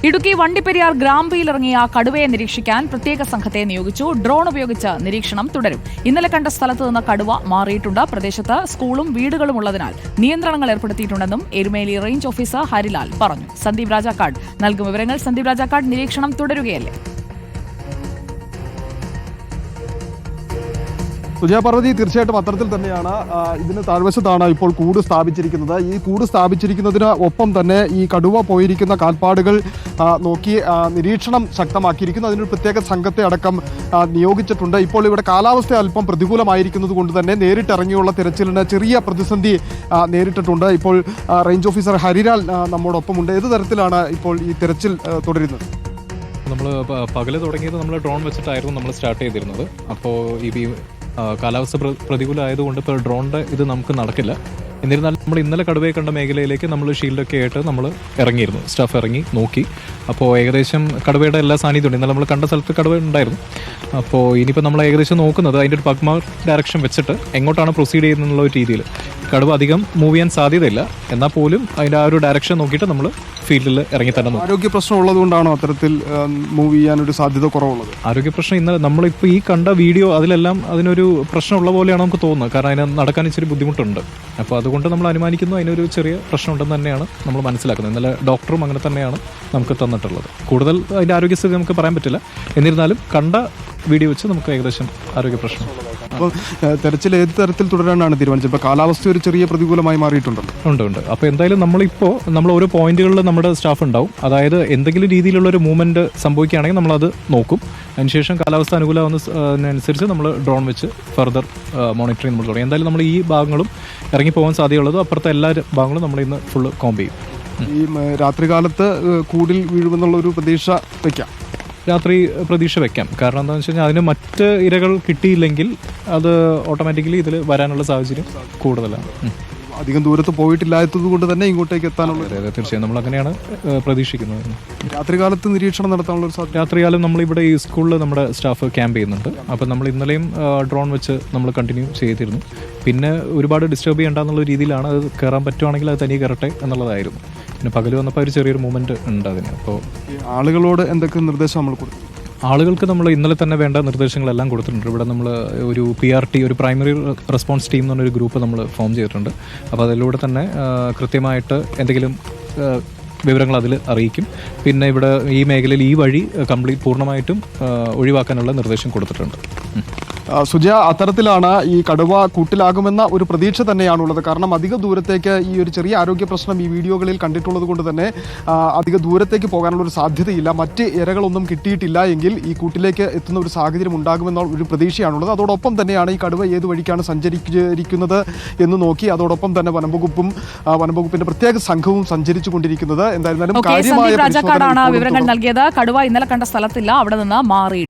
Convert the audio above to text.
ഇടുക്കി വണ്ടിപ്പെരിയാർ ഗ്രാമ്പയിലിറങ്ങിയ കടുവയെ നിരീക്ഷിക്കാൻ പ്രത്യേക സംഘത്തെ നിയോഗിച്ചു. ഡ്രോൺ ഉപയോഗിച്ച് നിരീക്ഷണം തുടരും. ഇന്നലെ കണ്ട സ്ഥലത്ത് നിന്ന് കടുവ മാറിയിട്ടുണ്ട്. പ്രദേശത്ത് സ്കൂളും വീടുകളും ഉള്ളതിനാൽ നിയന്ത്രണങ്ങൾ ഏർപ്പെടുത്തിയിട്ടുണ്ടെന്നും എരുമേലി റേഞ്ച് ഓഫീസർ ഹരിലാൽ പറഞ്ഞു. സന്ദീപ് രാജാക്കാട് നൽകും വിവരങ്ങൾ. സന്ദീപ് രാജാക്കാട്, നിരീക്ഷണം തുടരുകയല്ലേ? സുജയപാർവതി, തീർച്ചയായിട്ടും അത്തരത്തിൽ തന്നെയാണ്. ഇതിന് താഴ്വശത്താണ് ഇപ്പോൾ കൂട് സ്ഥാപിച്ചിരിക്കുന്നത്. ഈ കൂട് സ്ഥാപിച്ചിരിക്കുന്നതിന് ഒപ്പം തന്നെ ഈ കടുവ പോയിരിക്കുന്ന കാൽപ്പാടുകൾ നോക്കി നിരീക്ഷണം ശക്തമാക്കിയിരിക്കുന്നു. അതിനൊരു പ്രത്യേക സംഘത്തെ അടക്കം നിയോഗിച്ചിട്ടുണ്ട്. ഇപ്പോൾ ഇവിടെ കാലാവസ്ഥ അല്പം പ്രതികൂലമായിരിക്കുന്നത് കൊണ്ട് തന്നെ നേരിട്ടിറങ്ങിയുള്ള തിരച്ചിലിന് ചെറിയ പ്രതിസന്ധി നേരിട്ടിട്ടുണ്ട്. ഇപ്പോൾ റേഞ്ച് ഓഫീസർ ഹരിലാൽ നമ്മോടൊപ്പമുണ്ട്. ഏത് തരത്തിലാണ് ഇപ്പോൾ ഈ തിരച്ചിൽ തുടരുന്നത്? നമ്മൾ പകല് തുടങ്ങിയത് നമ്മൾ ഡ്രോൺ വെച്ചിട്ടായിരുന്നു നമ്മൾ സ്റ്റാർട്ട് ചെയ്തിരുന്നത്. അപ്പോൾ ഈ കാലാവസ്ഥ പ്രതികൂലമായതുകൊണ്ട് ഇപ്പോൾ ഡ്രോണിൻ്റെ ഇത് നമുക്ക് നടക്കില്ല. എന്നിരുന്നാലും നമ്മൾ ഇന്നലെ കടുവയെ കണ്ട മേഖലയിലേക്ക് നമ്മൾ ഷീൽഡൊക്കെ ആയിട്ട് നമ്മൾ ഇറങ്ങിയിരുന്നു. സ്റ്റാഫ് ഇറങ്ങി നോക്കി. അപ്പോൾ ഏകദേശം കടുവയുടെ എല്ലാ സാന്നിധ്യമുണ്ട്. ഇന്നലെ നമ്മൾ കണ്ട സ്ഥലത്ത് കടുവ ഉണ്ടായിരുന്നു. അപ്പോൾ ഇനിയിപ്പോൾ നമ്മൾ ഏകദേശം നോക്കുന്നത് അതിൻ്റെ ഒരു പഗ്മ ഡയറക്ഷൻ വെച്ചിട്ട് എങ്ങോട്ടാണ് പ്രൊസീഡ് ചെയ്യുന്നുള്ള ഒരു രീതിയിൽ. കടുവ അധികം മൂവ് ചെയ്യാൻ സാധ്യതയില്ല, എന്നാൽ പോലും അതിൻ്റെ ആ ഒരു ഡയറക്ഷൻ നോക്കിയിട്ട് നമ്മൾ ഫീൽഡിൽ ഇറങ്ങി തന്നെ നോക്കും. ആരോഗ്യ പ്രശ്നം ഉള്ളതുകൊണ്ടാണോ അത്തരത്തിൽ മൂവ് ചെയ്യാനൊരു സാധ്യത കുറവുള്ളത്? ആരോഗ്യ പ്രശ്നം ഇന്നലെ നമ്മളിപ്പോൾ ഈ കണ്ട വീഡിയോ അതിലെല്ലാം അതിനൊരു പ്രശ്നമുള്ള പോലെയാണ് നമുക്ക് തോന്നുന്നത്. കാരണം അതിന് നടക്കാൻ ഇച്ചിരി ബുദ്ധിമുട്ടുണ്ട്. അപ്പോൾ അതുകൊണ്ട് നമ്മൾ അനുമാനിക്കുന്നു അതിനൊരു ചെറിയ പ്രശ്നമുണ്ടെന്ന് തന്നെയാണ് നമ്മൾ മനസ്സിലാക്കുന്നത്. ഇന്നലെ ഡോക്ടറും അങ്ങനെ തന്നെയാണ് നമുക്ക് തന്നിട്ടുള്ളത്. കൂടുതൽ അതിൻ്റെ ആരോഗ്യസ്ഥിതി നമുക്ക് പറയാൻ പറ്റില്ല. എന്നിരുന്നാലും കണ്ട വീഡിയോ വെച്ച് നമുക്ക് ഏകദേശം ആരോഗ്യ പ്രശ്നം. അപ്പോൾ തെരച്ചിൽ ഏത് തരത്തിൽ തുടരാനാണ് തീരുമാനിച്ചത്? ഇപ്പോൾ കാലാവസ്ഥ ഒരു ചെറിയ പ്രതികൂലമായി മാറിയിട്ടുണ്ടല്ലോ. ഉണ്ട്. അപ്പോൾ എന്തായാലും നമ്മൾ ഓരോ പോയിന്റുകളിൽ നമ്മുടെ സ്റ്റാഫ് ഉണ്ടാവും. അതായത് എന്തെങ്കിലും രീതിയിലുള്ള ഒരു മൂവ്മെന്റ് സംഭവിക്കുകയാണെങ്കിൽ നമ്മളത് നോക്കും. അതിനുശേഷം കാലാവസ്ഥ അനുകൂലമാവുന്നതിനനുസരിച്ച് നമ്മൾ ഡ്രോൺ വെച്ച് ഫർദർ മോണിറ്ററിങ് നമ്മൾ തുടങ്ങി. എന്തായാലും നമ്മൾ ഈ ഭാഗങ്ങളും ഇറങ്ങിപ്പോകാൻ സാധ്യതയുള്ളതും അപ്പുറത്തെ എല്ലാ ഭാഗങ്ങളും നമ്മൾ ഇന്ന് ഫുള്ള് കോംബ് ചെയ്യും. ഈ രാത്രികാലത്ത് കൂടിൽ വീഴുമെന്നുള്ളൊരു പ്രതീക്ഷ വയ്ക്കാം. രാത്രി പ്രതീക്ഷ വെക്കാം. കാരണം എന്താണെന്ന് വെച്ച് കഴിഞ്ഞാൽ അതിന് മറ്റ് ഇരകൾ കിട്ടിയില്ലെങ്കിൽ അത് ഓട്ടോമാറ്റിക്കലി ഇതിൽ വരാനുള്ള സാഹചര്യം കൂടുതലാണ്. അധികം ദൂരത്ത് പോയിട്ടില്ലാത്തത് കൊണ്ട് തന്നെ ഇങ്ങോട്ടേക്ക് എത്താനുള്ള. അതെ, തീർച്ചയായും നമ്മൾ അങ്ങനെയാണ് പ്രതീക്ഷിക്കുന്നത്. രാത്രികാലത്ത് നിരീക്ഷണം നടത്താനുള്ള സാധ്യത. രാത്രികാലം നമ്മളിവിടെ ഈ സ്കൂളിൽ നമ്മുടെ സ്റ്റാഫ് ക്യാമ്പ് ചെയ്യുന്നുണ്ട്. അപ്പം നമ്മൾ ഇന്നലെയും ഡ്രോൺ വെച്ച് നമ്മൾ കണ്ടിന്യൂ ചെയ്തിരുന്നു. പിന്നെ ഒരുപാട് ഡിസ്റ്റർബ് ചെയ്യേണ്ടെന്നുള്ള രീതിയിലാണ്. അത് കയറാൻ പറ്റുവാണെങ്കിൽ അത് തനിയെ കയറട്ടെ എന്നുള്ളതായിരുന്നു. പിന്നെ പകൽ വന്നപ്പോൾ ഒരു ചെറിയൊരു മൂവ്മെൻറ്റ് ഉണ്ട് അതിന്. അപ്പോൾ ആളുകളോട് എന്തൊക്കെ നിർദ്ദേശം നമ്മൾ കൊടുക്കും? ആളുകൾക്ക് നമ്മൾ ഇന്നലെ തന്നെ വേണ്ട നിർദ്ദേശങ്ങളെല്ലാം കൊടുത്തിട്ടുണ്ട്. ഇവിടെ നമ്മൾ ഒരു PRT, ഒരു പ്രൈമറി റെസ്പോൺസ് ടീം എന്ന് പറഞ്ഞൊരു ഗ്രൂപ്പ് നമ്മൾ ഫോം ചെയ്തിട്ടുണ്ട്. അപ്പോൾ അതിലൂടെ തന്നെ കൃത്യമായിട്ട് എന്തെങ്കിലും വിവരങ്ങൾ അതിൽ അറിയിക്കും. പിന്നെ ഇവിടെ ഈ മേഖലയിൽ ഈ വഴി പൂർണ്ണമായിട്ടും ഒഴിവാക്കാനുള്ള നിർദ്ദേശം കൊടുത്തിട്ടുണ്ട്. സുജയ, അത്തരത്തിലാണ് ഈ കടുവ കൂട്ടിലാകുമെന്ന ഒരു പ്രതീക്ഷ തന്നെയാണുള്ളത്. കാരണം അധിക ദൂരത്തേക്ക് ഈ ഒരു ചെറിയ ആരോഗ്യ പ്രശ്നം ഈ വീഡിയോകളിൽ കണ്ടിട്ടുള്ളത് കൊണ്ട് തന്നെ അധിക ദൂരത്തേക്ക് പോകാനുള്ള ഒരു സാധ്യതയില്ല. മറ്റ് ഇരകളൊന്നും കിട്ടിയിട്ടില്ല എങ്കിൽ ഈ കൂട്ടിലേക്ക് എത്തുന്ന ഒരു സാഹചര്യം ഉണ്ടാകുമെന്ന ഒരു പ്രതീക്ഷയാണുള്ളത്. അതോടൊപ്പം തന്നെയാണ് ഈ കടുവ ഏത് വഴിക്കാണ് സഞ്ചരിക്കുന്നത് എന്ന് നോക്കി അതോടൊപ്പം തന്നെ വനംവകുപ്പിന്റെ പ്രത്യേക സംഘവും സഞ്ചരിച്ചു കൊണ്ടിരിക്കുന്നത്. എന്തായിരുന്നാലും വിവരങ്ങൾ നൽകിയത്. കടുവ ഇന്നലെ കണ്ട സ്ഥലത്തില്ല, അവിടെ നിന്ന് മാറി.